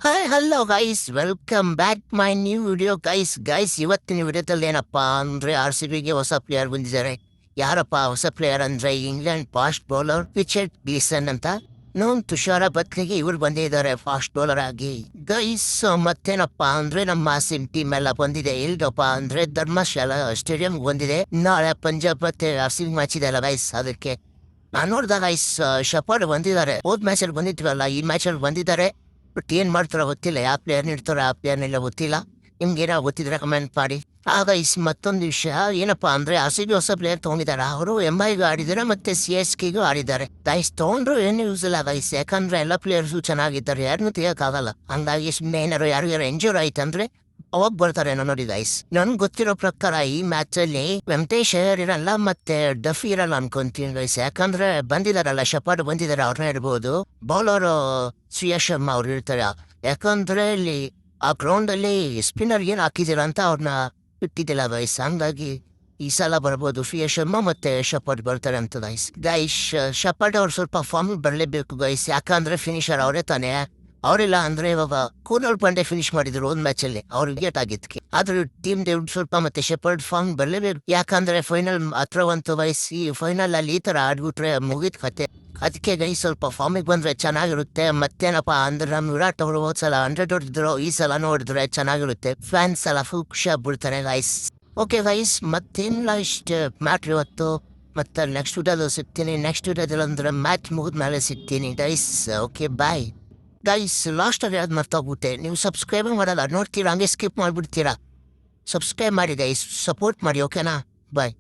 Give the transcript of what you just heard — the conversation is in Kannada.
Hi hello guys welcome back my new video guys ಇವತ್ತಿನ ವಿಡಿಯೋದಲ್ಲಿ ಏನಪ್ಪಾ ಅಂದ್ರೆ RCBಗೆ ಹೊಸ ಪ್ಲೇಯರ್ ಬಂದಿದ್ದಾರೆ. ಯಾರಪ್ಪ ಹೊಸ ಪ್ಲೇಯರ್ ಅಂದ್ರೆ ಇಂಗ್ಲೆಂಡ್ ಫಾಸ್ಟ್ ಬೌಲರ್ ರಿಚರ್ಡ್ ಗ್ಲೀಸನ್ ಅಂತ. ನೋನ್ ತುಷಾರ ಬದ್ಲಿಗೆ ಇವ್ರು ಬಂದಿದ್ದಾರೆ ಫಾಸ್ಟ್ ಬೌಲರ್ ಆಗಿ. ಗೈಸ್ ಮತ್ತೇನಪ್ಪಾ ಅಂದ್ರೆ ನಮ್ಮ ಸಿಮ್ ಟೀಮ್ ಎಲ್ಲ ಬಂದಿದೆ. ಎಲ್ಗಪ್ಪ ಅಂದ್ರೆ ಧರ್ಮಶಾಲಾ ಸ್ಟೇಡಿಯಂ ಬಂದಿದೆ. ನಾಳೆ ಪಂಜಾಬ್ ಮತ್ತೆ RCB ಮ್ಯಾಚ್ ಇದೆ ಅಲ್ಲ ಗೈಸ್, ಅದಕ್ಕೆ ನಾನು ನೋಡ್ದಾಗ ಗೈಸ್ ಶಪರ್ಡ್ ಬಂದಿದ್ದಾರೆ. ಹೋದ್ ಮ್ಯಾಚಲ್ಲಿ ಬಂದಿದ್ವಲ್ಲ, ಈ ಮ್ಯಾಚಲ್ಲಿ ಬಂದಿದ್ದಾರೆ. ಬಟ್ ಏನ್ ಮಾಡ್ತಾರೋ ಗೊತ್ತಿಲ್ಲ, ಯಾವ ಪ್ಲೇಯರ್ನ ಇಡ್ತಾರೋ ಆ ಪ್ಲೇಯರ್ನೆಲ್ಲ ಗೊತ್ತಿಲ್ಲ. ನಿಮ್ಗೇನೋ ಗೊತ್ತಿದ್ರೆ ಕಮೆಂಟ್ ಮಾಡಿ. ಆಗ ಮತ್ತೊಂದು ವಿಷಯ ಏನಪ್ಪಾ ಅಂದ್ರೆ RCB ಹೊಸ ಪ್ಲೇಯರ್ ತಗೊಂಡಿದ್ದಾರೆ. ಅವರು MIಗೂ ಆಡಿದ್ದಾರೆ ಮತ್ತೆ CSKಗೂ ಆಡಿದ್ದಾರೆ. ಗೈಸ್ ತಗೊಂಡ್ರು ಏನು ಯೂಸ್ ಇಲ್ಲ ಗೈಸ್, ಯಾಕಂದ್ರೆ ಎಲ್ಲ ಪ್ಲೇಯರ್ಸು ಚೆನ್ನಾಗಿದ್ದಾರೆ, ಯಾರನ್ನೂ ತೆಗಿಯಕ್ಕಾಗಲ್ಲ. ಹಂಗಾಗಿ ಸುಮ್ಮನೆ ಏನಾರು ಯಾರಿಗಾರು ಎಂಜೂರ್ ಆಯ್ತಂದ್ರೆ ಅವಾಗ ಬರ್ತಾರೆ ನೋಡಿ ಗೈಸ್. ನನ್ಗೆ ಗೊತ್ತಿರೋ ಪ್ರಕಾರ ಈ ಮ್ಯಾಚ್ ಅಲ್ಲಿ ವೆಂಕಟೇಶ್ ಅಯ್ಯರ್ ಇರಲ್ಲ ಮತ್ತೆ ಡಫಿ ಇರಲ್ಲ ಅನ್ಕೊಂತೀನಿ ಗೈಸ್. ಯಾಕಂದ್ರೆ ಬಂದಿದಾರಲ್ಲ, ಶಪಾಡ್ ಬಂದಿದ್ದಾರೆ, ಅವ್ರನ್ನ ಇರ್ಬೋದು. ಬೌಲರ್ ಶ್ರೇಯಸ್ ಶರ್ಮಾ ಅವ್ರು ಇರ್ತಾರೆ. ಯಾಕಂದ್ರೆ ಇಲ್ಲಿ ಆ ಗ್ರೌಂಡ್ ಅಲ್ಲಿ ಸ್ಪಿನ್ನರ್ ಏನ್ ಹಾಕಿದಿರ ಅಂತ ಅವ್ರನ್ನ ಬಿಟ್ಟಿದ್ದಿಲ್ಲ ಗೈಸ್. ಹಂಗಾಗಿ ಈ ಸಲ ಬರ್ಬೋದು ಶ್ರೇಯಸ್ ಶರ್ಮಾ ಮತ್ತೆ ಶಪಾಡ್ ಬರ್ತಾರೆ ಅಂತ ಗೈಸ್. ಶಪಾಡ್ ಅವ್ರು ಸ್ವಲ್ಪ ಫಾರ್ಮ್ ಬರಲೇಬೇಕು ಗೈಸ್, ಯಾಕಂದ್ರೆ ಫಿನಿಶರ್ ಅವರೇ ತಾನೇ. ಅವರಿಲ್ಲ ಅಂದ್ರೆ ಇವಾಗ ಕೂನಲ್ ಪಾಂಡೆ ಫಿನಿಶ್ ಮಾಡಿದ್ರು ಒಂದ್ ಮ್ಯಾಚ್ ಅಲ್ಲಿ, ಅವ್ರು ವಿಕೆಟ್ ಆಗಿದ್ದಕ್ಕೆ. ಆದ್ರೂ ಟೀಮ್ ಡೇವಿಡ್ ಸ್ವಲ್ಪ ಮತ್ತೆ ಶೆಪರ್ಡ್ ಫಾರ್ಮ್ ಬರಲೇಬೇಕು, ಯಾಕಂದ್ರೆ ಫೈನಲ್ ಹತ್ರ ಒಂದು ಈ ಫೈನಲ್ ಅಲ್ಲಿ ಈ ತರ ಆಡ್ಬಿಟ್ರೆ ಮುಗಿದ್ ಕತೆ. ಅದಕ್ಕೆ ಗೈಸ್ ಸ್ವಲ್ಪ ಫಾರ್ಮಿಗೆ ಬಂದ್ರೆ ಚೆನ್ನಾಗಿರುತ್ತೆ. ಮತ್ತೇನಪ್ಪಾ ಅಂದ್ರೆ ನಮ್ ವಿರಾಟ್ ಅವರು ಹೋದ್ಸಲ 100 ಹೊಡೆದ್ರು, ಈ ಸಲ ನೋಡಿದ್ರೆ ಚೆನ್ನಾಗಿರುತ್ತೆ. ಫ್ಯಾನ್ಸ್ ಎಲ್ಲ ಫುಲ್ ಖುಷಿ ಆಗ್ಬಿಡ್ತಾರೆ ಗೈಸ್. ಓಕೆ ಗೈಸ್, ಮತ್ತೇನಿಲ್ಲ, ಇಷ್ಟು ಮ್ಯಾಟ್ರ್ ಇವತ್ತು. ಮತ್ತೆ ನೆಕ್ಸ್ಟ್ ವಿಡಿಯೋದಲ್ಲಿ ಸಿಗ್ತೀನಿ. ನೆಕ್ಸ್ಟ್ ವಿಡಿಯೋದಲ್ಲಿ ಅಂದ್ರೆ ಮ್ಯಾಚ್ ಮುಗಿದ್ಮೇಲೆ ಸಿಗ್ತೀನಿ ಗೈಸ್. Okay bye guys. ಲಾಸ್ಟಲ್ಲಿ ಯಾವ್ದು ಮರ್ತೋಗ್ಬಿಟ್ಟೆ, ನೀವು ಸಬ್ಸ್ಕ್ರೈಬ್ ಮಾಡಲ್ಲ, ನೋಡ್ತೀರಾ ಹಂಗೆ ಸ್ಕಿಪ್ ಮಾಡಿಬಿಡ್ತೀರಾ. ಸಬ್ಸ್ಕ್ರೈಬ್ ಮಾಡಿ ಗೈಸ್, ಸಪೋರ್ಟ್ ಮಾಡಿ, ಓಕೆನಾ? ಬಾಯ್.